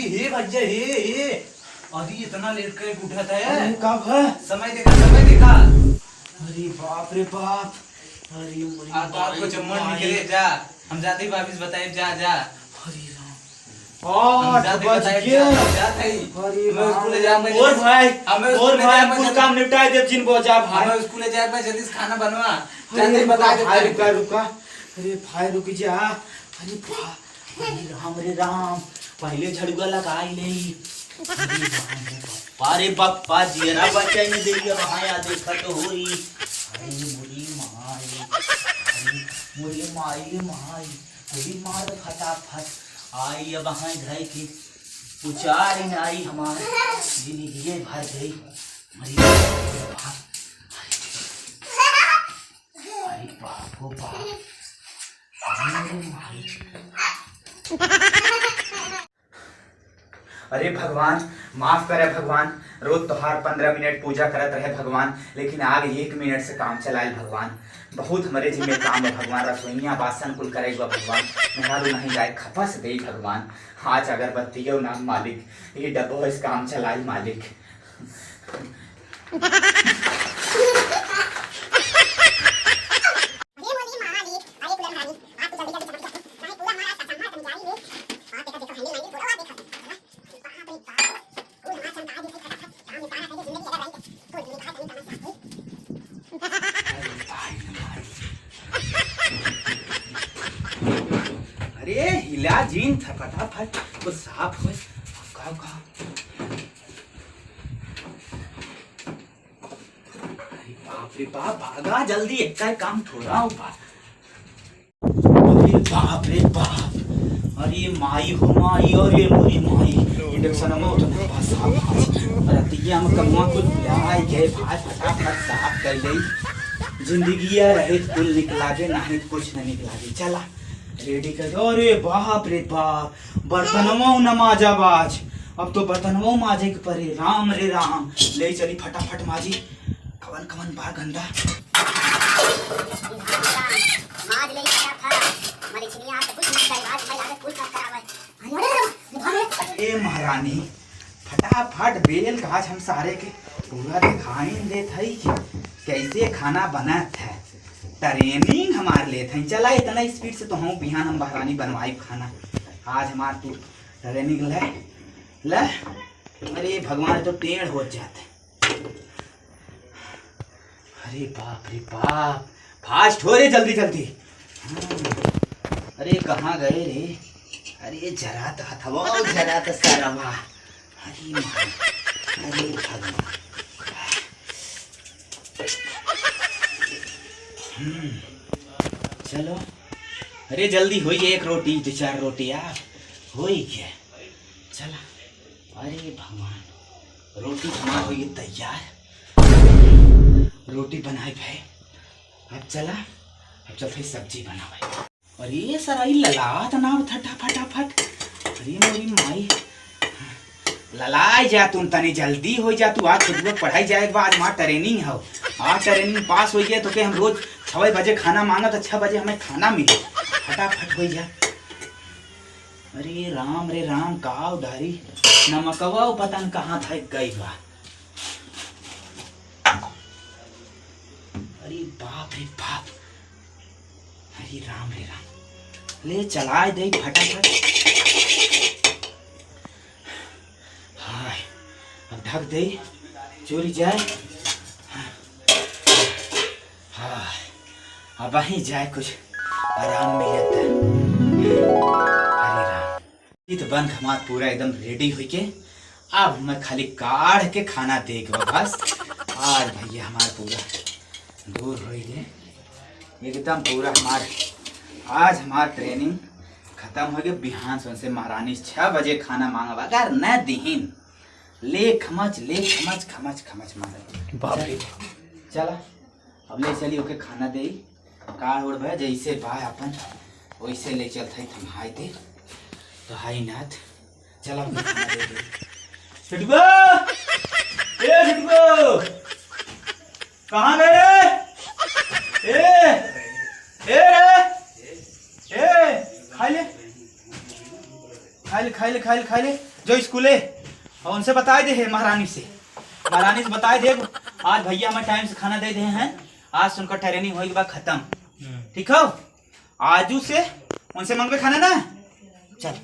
हे भैया हे अरे इतना लेट कर उठा था यार। कब है? समय देखा समय देखा। अरे बाप रे बाप। अरे तो आपको चम्मच निकले जा। हम जाते ही वापिस बताए जा जा। अरे राम। और जा अरे मैं स्कूल जा मैं और भाई कुल काम निपटाए देव जिन बोझा भाई। मैं स्कूल जा मैं जल्दी से खाना बनवा। अरे बता दे भाई रुका। अरे भाई रुक जा। अरे राम रे राम। पहले झड़ुआ लगाई नहीं। अरे बप्पा जीरा बच्चा ने दे दिया वहां या देखा तो हो रही। अरे मुरी माई मार फटाफट आई अब वहां घर की उचार नाई हमारे जिंदगी भर गई। अरे बाप हो बाप। अरे भगवान माफ करे भगवान। रोज तोहार 15 मिनट पूजा करत रहे भगवान, लेकिन आगे 1 मिनट से काम चलाए भगवान। बहुत हमारे जिम्मे काम है भगवान। रसोईया बासन कुल करेगा भगवान। मेहरारू नहीं जाए खपस दे भगवान। आज अगरबत्तियों नाम मालिक ये डब्बो इस काम चलाए मालिक। अरे हिला जीन था फटाफट वो साफ हो। बाप रे बाप भागा जल्दी एक काम थोड़ा ऊपर। अरे बाप रे बाप। अरे माई हो माई और ये मोरी माई इंडक्शन में उतना बस रतिया में कमुआ कुछ लाई गए भाई फटाफट साफ कर ले। जिंदगी रहे कुल निकला के नहीं कुछ नहीं निकला के। चला रेडी कर दो। अरे बाप रे बाप बर्तनों नमाजा बाज। अब तो बर्तनों माजे के परे राम रे राम। ले चली फटाफट माजी। कवन कवन बा गंदा माज ले मरे छिनिया तो कुछ नहीं बात मैं आगे कुल काम करावे। ए महारानी फटाफट बेल गाछ हम सारे के पूरा दिखाई दे थई कैसे खाना बना था। ट्रेनिंग हमारे लिए थे। चला इतना स्पीड से तो हम बिहान हम महारानी बनवाई खाना। आज हमार तू ट्रेनिंग ले। अरे भगवान तो टेढ़ हो जाते। अरे बाप रे बाप फास्ट हो रे जल्दी जल्दी। अरे कहाँ गए रे? अरे जरा तो हथवा जरा तो सरवा। अरे भगवान। चलो अरे जल्दी हो 1 रोटी 2-4 रोटी यार हो गया। चला अरे भगवान रोटी हमारा हो तैयार। रोटी बनाए भाई। अब चला अब चलते सब्जी बना भाई। अरे सर आई लला तो ना फटाफट। अरे मेरी माई ललाई जा तुम तनी जल्दी हो जा। तू आज खुद पढ़ाई जाएगा आज माँ ट्रेनिंग हो। आज ट्रेनिंग पास हो गया तो के हम रोज 6 बजे खाना मांगा तो 6 बजे हमें खाना मिले। फटाफट हो जा। अरे राम रे राम का उधारी नमकवा पता न कहाँ था गई बा। अरे बाप रे बाप। अरे राम रे राम ले चलाए दे फटाफट। हाय अब ढक दे चोरी जाए। हाँ अब वहीं जाए कुछ आराम मिलता। अरे राम ये तो बन हमारा पूरा एकदम रेडी हुई के। अब मैं खाली काढ़ के खाना दे के बस। आज भैया हमारा पूरा दूर हो गए एकदम पूरा आज हमारा ट्रेनिंग खत्म हो गया। बिहान से महारानी 6 बजे खाना मांगा अगर न दीन ले खमच मारे। चला अब ले चली ओके खाना दे काढ़ उड़ भे जैसे भाई अपन वैसे ले चलते हम हाय दे तो हाई नाथ। चला खाना दे दे। छुटको ए छुटको कहाँ गए रे? ए रे ए खा ले जो स्कूले और उनसे बताए दे है महारानी से बताए दे आज भैया हमें टाइम से खाना दे दे हैं। आज से उनका ट्रेनिंग होने के बाद खत्म। ठीक हो, आजू से उनसे मंगवे खाना ना। चल